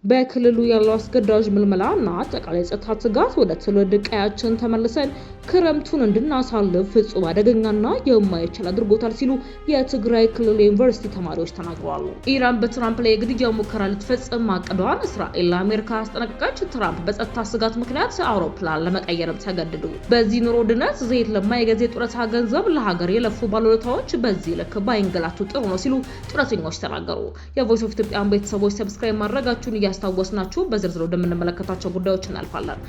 በክልሉ ያለው አስገዳጅ ምልመላና አጠቃላይ ጸጥታ ስጋት ወደ ትውልድ ቀያችን ተመልሰን ክረምቱን እንድናሳልፍ ፍጹም አደገኛና የማይቻል አድርጎታል ሲሉ የትግራይ ክልል ዩኒቨርሲቲ ተማሪዎች ተናግረዋል። ኢራን በትራምፕ ላይ የግድያ ሙከራ ልትፈጽም ማቀዷን እስራኤል ለአሜሪካ አስጠነቀቀች። ትራምፕ በጸጥታ ስጋት ምክንያት አውሮፕላን ለመቀየርም ተገደዱ። በዚህ ኑሮ ውድነት ዘይት ለማይገዛ የጡረታ ገንዘብ ለሀገር የለፉ ባለውለታዎች በዚህ ልክ ባይንገላቱ ጥሩ ነው ሲሉ ጡረተኞች ተናገሩ። የቮይስ ኦፍ ኢትዮጵያን ቤተሰቦች ሰብስክራይብ ማድረጋችሁን እያስታወስናችሁ በዝርዝር ወደምንመለከታቸው ጉዳዮች እናልፋለን።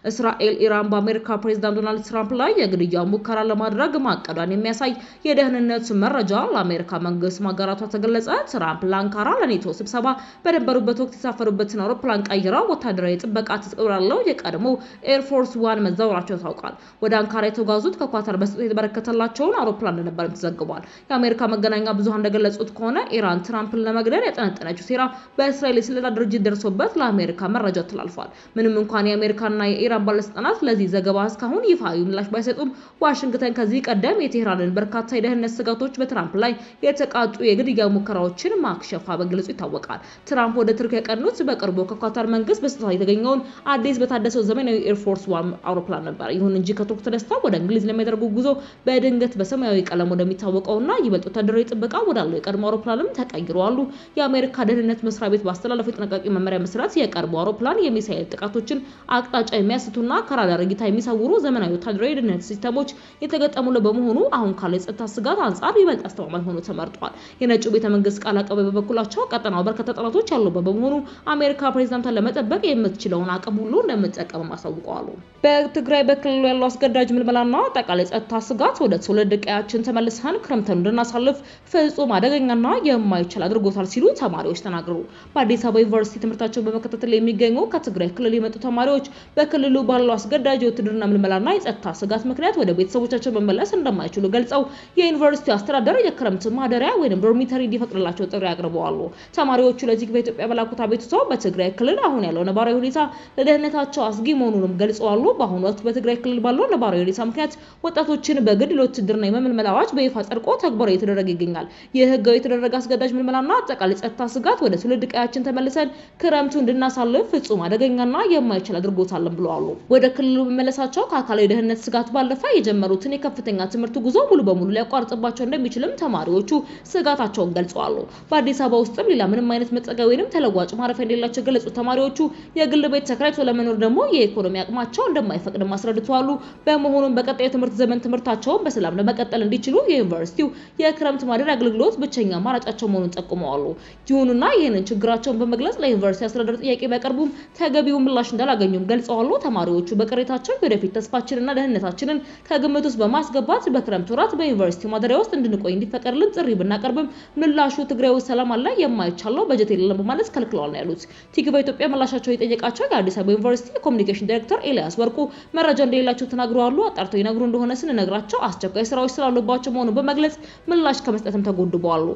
እስራኤል ኢራን በአሜሪካ ፕሬዝዳንት ዶናልድ ትራምፕ ላይ የግድያ ሙከራ ለማድረግ ማቀዷን የሚያሳይ የደህንነት መረጃ ለአሜሪካ መንግስት ማጋራቷ ተገለጸ። ትራምፕ ለአንካራ ለኔቶ ስብሰባ በነበሩበት ወቅት የተሳፈሩበትን አውሮፕላን ቀይረው ወታደራዊ ጥበቃ ተጠቅላለው የቀድሞ ኤርፎርስ ዋን መዛወራቸው ታውቋል። ወደ አንካራ የተጓዙት ከኳታር በስጦታ የተበረከተላቸውን አውሮፕላን እንደነበር ተዘግቧል። የአሜሪካ መገናኛ ብዙሃን እንደገለጹት ከሆነ ኢራን ትራምፕን ለመግደል ያጠነጠነችው ሴራ በእስራኤል የስለላ ድርጅት ደርሶበት ለአሜሪካ መረጃ ተላልፏል። ምንም እንኳን የአሜሪካና የኢራን ባለስልጣናት ለዚህ ዘገባ እስካሁን ይፋዊ ምላሽ ባይሰጡም ዋሽንግተን ከዚህ ቀደም የቴህራንን በርካታ የደህንነት ስጋቶች በትራምፕ ላይ የተቃጡ የግድያ ሙከራዎችን ማክሸፏ በግልጹ ይታወቃል። ትራምፕ ወደ ቱርክ ያቀኑት በቅርቡ ከኳታር መንግስት በስጦታ የተገኘውን አዲስ በታደሰው ዘመናዊ ኤርፎርስ ዋን አውሮፕላን ነበር። ይሁን እንጂ ከቱርክ ተነስተው ወደ እንግሊዝ ለሚያደርጉ ጉዞ በድንገት በሰማያዊ ቀለም ወደሚታወቀውና ይበልጥ ወታደራዊ ጥበቃ ወዳለው የቀድሞ አውሮፕላንም ተቀይረዋል። የአሜሪካ ደህንነት መስሪያ ቤት ባስተላለፈው የጥንቃቄ መመሪያ መሰረት የቀድሞ አውሮፕላን የሚሳኤል ጥቃቶችን አቅጣጫ የሚያስቱና ከራዳር እይታ የሚሰውሩ ዘመናዊ ወታደራዊ የደህንነት ሲስተሞች የተገጠሙለት በመሆኑ አሁን ካለው የጸጥታ ስጋት አንጻር ይበልጥ አስተማማኝ ሆኖ ተመርጧል። የነጩ ቤተ መንግስት ቃል አቀባይ በበኩላቸው ቀጠናው በርካታ ጠላቶች ያሉበት በመሆኑ አሜሪካ ፕሬዝዳንቷን ለመጠበቅ የምትችለውን አቅም ሁሉ እንደምትጠቀም አሳውቀዋል። በትግራይ በክልሉ ያለው አስገዳጅ ምልመላና አጠቃላይ ጸጥታ ስጋት ወደ ትውልድ ቀያችን ተመልሰን ክረምቱን እንድናሳልፍ ፍጹም አደገኛና የማይቻል አድርጎታል ሲሉ ተማሪዎች ተናገሩ። በአዲስ አበባ ዩኒቨርሲቲ ትምህርታቸውን በመከታተል የሚገኙ ከትግራይ ክልል የመጡ ተማሪዎች በክልሉ ባለው አስገዳጅ የውትድርና ምልመላና የጸጥታ ስጋት ምክንያት ወደ ቤተሰቦቻቸው መመለስ እንደማይችሉ ገልጸው የዩኒቨርሲቲው አስተዳደር የክረምት ማደሪያ ወይም ዶርሚተሪ እንዲፈቅድላቸው ጥሪ አቅርበዋል። ተማሪዎቹ ለዚህ በኢትዮጵያ በላኩት አቤቱታ በትግራይ ክልል አሁን ያለው ነባራዊ ሁኔታ ለደህንነታቸው አስጊ መሆኑንም ገልጸዋል። በአሁኑ ወቅት በትግራይ ክልል ባለው ነባራዊ ሁኔታ ምክንያት ወጣቶችን በግድ ለውትድርና የመመልመል አዋጅ በይፋ ጸድቆ ተግባራዊ የተደረገ ይገኛል። ይህ ህጋዊ የተደረገ አስገዳጅ ምልመላና አጠቃላይ ጸጥታ ስጋት ወደ ትውልድ ቀያችን ተመልሰን ክረምቱ እንድናሳልፍ ፍጹም አደገኛና የማይቻል አድርጎታልን ብለዋል። ወደ ክልሉ መመለሳቸው ከአካላዊ ደህንነት ስጋት ባለፈ የጀመሩትን የከፍተኛ ትምህርት ጉዞ ሙሉ በሙሉ ሊያቋርጥባቸው እንደሚችልም ተማሪዎቹ ስጋታቸውን ገልጸዋል። በአዲስ አበባ ውስጥም ሌላ ምንም አይነት መጠጊያ ወይንም ተለዋጭ ማረፊያ እንደሌላቸው የገለጹት ተማሪዎቹ የግል ቤት ተከራይቶ ለመኖር ደግሞ የኢኮኖሚ አቅማቸው እንደማይፈቅድ አስረድተዋል። በመሆኑም በቀጣዩ ትምህርት ዘመን ትምህርታቸውን በሰላም ለመቀጠል እንዲችሉ የዩኒቨርሲቲው የክረምት ማደሪያ አገልግሎት ብቸኛ አማራጫቸው መሆኑን ጠቁመዋል። ይሁንና ይህንን ችግራቸውን በመግለጽ ለዩኒቨርሲቲ አስተዳደር ጥያቄ ቢያቀርቡም ተገቢው ምላሽ እንዳላገኙም ገልጸዋል። ተማሪዎቹ በቅሬታቸው ወደፊት ተስፋችንና ደህንነታችንን ከግምት ውስጥ በማስገባት በክረምት ወራት በዩኒቨርሲቲ ማደሪያ ውስጥ እንድንቆይ እንዲፈቀድልን ጥሪ ብናቀርብም ምላሹ ትግራይ ውስጥ ሰላም አለ የማይቻለው በጀት የለም በማለት ከልክለዋል ነው ያሉት። ቲክ በኢትዮጵያ ምላሻቸው የጠየቃቸው የአዲስ አበባ ዩኒቨርሲቲ የኮሚኒኬሽን ዳይሬክተር ኤልያስ ወርቁ መረጃ እንደሌላቸው ተናግረዋል። አጣርተው ይነግሩ እንደሆነ ስንነግራቸው አስቸኳይ ስራዎች ስላሉባቸው መሆኑን በመግለጽ ምላሽ ከመስጠትም ተጎድበዋል።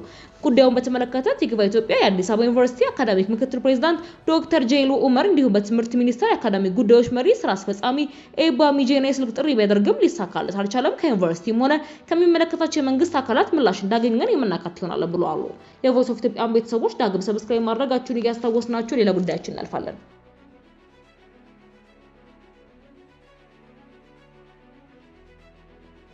ጉዳዩን በተመለከተ ቲክ በኢትዮጵያ የአዲስ አበባ ዩኒቨርሲቲ አካዳሚክ ምክትል ፕሬዝዳንት ዶክተር ጄሉ ኡመር እንዲሁም በትምህርት ሚኒስቴር የአካዳሚክ ጉዳዮች መሪ ስራ አስፈጻሚ ኤባ ሚጄና የስልክ ጥሪ ቢያደርግም ሊሳካለት አልቻለም። ከዩኒቨርሲቲም ሆነ ከሚመለከታቸው የመንግስት አካላት ምላሽ እንዳገኘን የምናካት ይሆናል ብለዋል። የቮይስ ኦፍ ኢትዮጵያን ቤተሰቦች ዳግም ሰብስክራይብ ማድረጋችሁን እያስታወስናችሁ ሌላ ጉዳያችን እናልፋለን።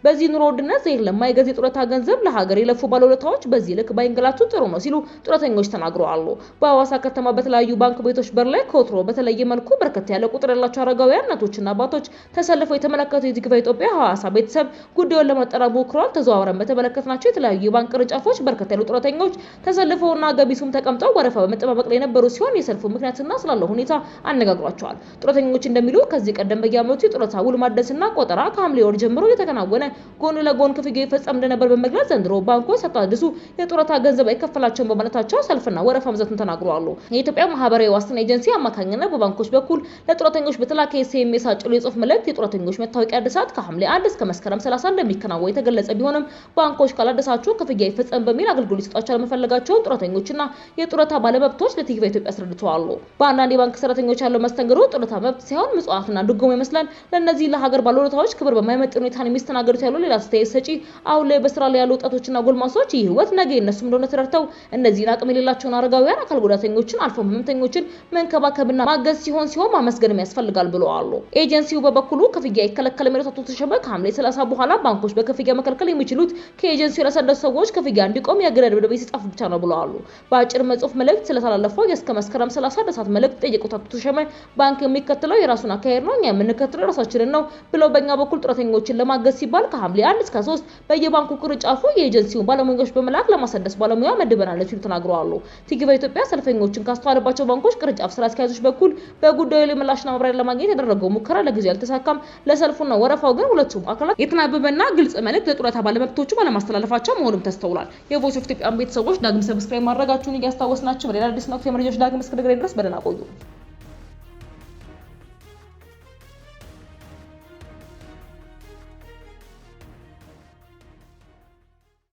በዚህ ኑሮ ውድነት ዘይት ለማይገዛ የጡረታ ገንዘብ ለሀገር የለፉ ባለውለታዎች በዚህ ልክ ባይንገላቱ ጥሩ ነው ሲሉ ጡረተኞች ተናግረዋል። በሐዋሳ ከተማ በተለያዩ ባንክ ቤቶች በር ላይ ከወትሮ በተለየ መልኩ በርከት ያለ ቁጥር ያላቸው አረጋውያን እናቶችና አባቶች ተሰልፈው የተመለከቱ የቲክ በኢትዮጵያ ሐዋሳ ቤተሰብ ጉዳዩን ለማጣራት ሞክረዋል። ተዘዋውረን በተመለከትናቸው የተለያዩ የባንክ ቅርንጫፎች በርከት ያሉ ጡረተኞች ተሰልፈውና ገቢሱም ተቀምጠው ወረፋ በመጠባበቅ ላይ የነበሩ ሲሆን የሰልፉ ምክንያትና ስላለው ሁኔታ አነጋግሯቸዋል። ጡረተኞች እንደሚሉ ከዚህ ቀደም በየዓመቱ የጡረታ ውል ማደስና ቆጠራ ከሐምሌ ወር ጀምሮ እየተከናወነ ጎን ለጎን ክፍያ ይፈጸም እንደነበር በመግለጽ ዘንድሮ ባንኮች ሳታድሱ የጡረታ ገንዘብ አይከፈላቸውም በማለታቸው ሰልፍና ወረፋ መብዛቱን ተናግረዋል። የኢትዮጵያ ማህበራዊ ዋስትና ኤጀንሲ አማካኝነት በባንኮች በኩል ለጡረተኞች በተላከ ኤስኤምኤስ አጭር የጽሁፍ መልእክት የጡረተኞች መታወቂያ እድሳት ከሐምሌ 1 እስከ መስከረም 30 እንደሚከናወን የተገለጸ ቢሆንም ባንኮች ካላደሳችሁ ክፍያ ይፈጸም በሚል አገልግሎት ሊሰጣቸው ለመፈለጋቸው ጡረተኞችና የጡረታ ባለመብቶች ለቲቪ ኢትዮጵያ አስረድተዋል። በአንዳንድ የባንክ ሰራተኞች ያለው መስተንግዶ ጡረታ መብት ሳይሆን ምጽዋትና ድጎማ ይመስላል። ለነዚህ ለሀገር ባለውለታዎች ክብር በማይመጥን ሁኔታ የሚስተናገዱት ያለው ሌላ አስተያየት ሰጪ አሁን ላይ በስራ ላይ ያሉ ወጣቶችና ጎልማሶች ይህ ህይወት ነገ እነሱም እንደሆነ ተረድተው እነዚህን አቅም የሌላቸውን አረጋውያን፣ አካል ጉዳተኞችን አልፎ ህመምተኞችን መንከባከብና ማገዝ ሲሆን ማመስገንም ያስፈልጋል ብለዋል። ኤጀንሲው በበኩሉ ክፍያ ይከለከል የሚሉት አቶ ተሸመ ከሐምሌ 30 በኋላ ባንኮች በክፍያ መከልከል የሚችሉት ከኤጀንሲው ለሰደዱ ሰዎች ክፍያ እንዲቆም የግድ ደብዳቤ ሲጻፍ ብቻ ነው ብለዋል። በአጭር መጽሁፍ መልእክት ስለተላለፈው እስከ መስከረም 30 ደሳት መልእክት ጠየቁት አቶ ተሸመ ባንክ የሚከተለው የራሱን አካሄድ ነው፣ እኛ የምንከተለው ራሳችንን ነው ብለው በእኛ በኩል ጡረተኞችን ለማገዝ ሲባል ከሐምሌ 1 እስከ 3 በየባንኩ ቅርንጫፉ የኤጀንሲውን ባለሙያዎች በመላክ ለማሰደስ ባለሙያ መድበናል ሲሉ ተናግረዋል። ቲግቫ ኢትዮጵያ ሰልፈኞችን ካስተዋለባቸው ባንኮች ቅርንጫፍ ስራ አስኪያጆች በኩል በጉዳዩ ላይ ምላሽና ማብራሪያ ለማግኘት ያደረገው ሙከራ ለጊዜው አልተሳካም። ለሰልፉና ወረፋው ግን ሁለቱም አካላት የተናበበና ግልጽ መልእክት ለጡረታ ባለመብቶቹ ባለማስተላለፋቸው መሆኑም ተስተውሏል። የቮይስ ኦፍ ኢትዮጵያ ቤተሰቦች ዳግም ሰብስክራይብ ማድረጋችሁን እያስታወስናችሁ በሌላ አዲስ ነው የመረጃዎች ዳግም እስክንገናኝ ድረስ በደህና ቆዩ።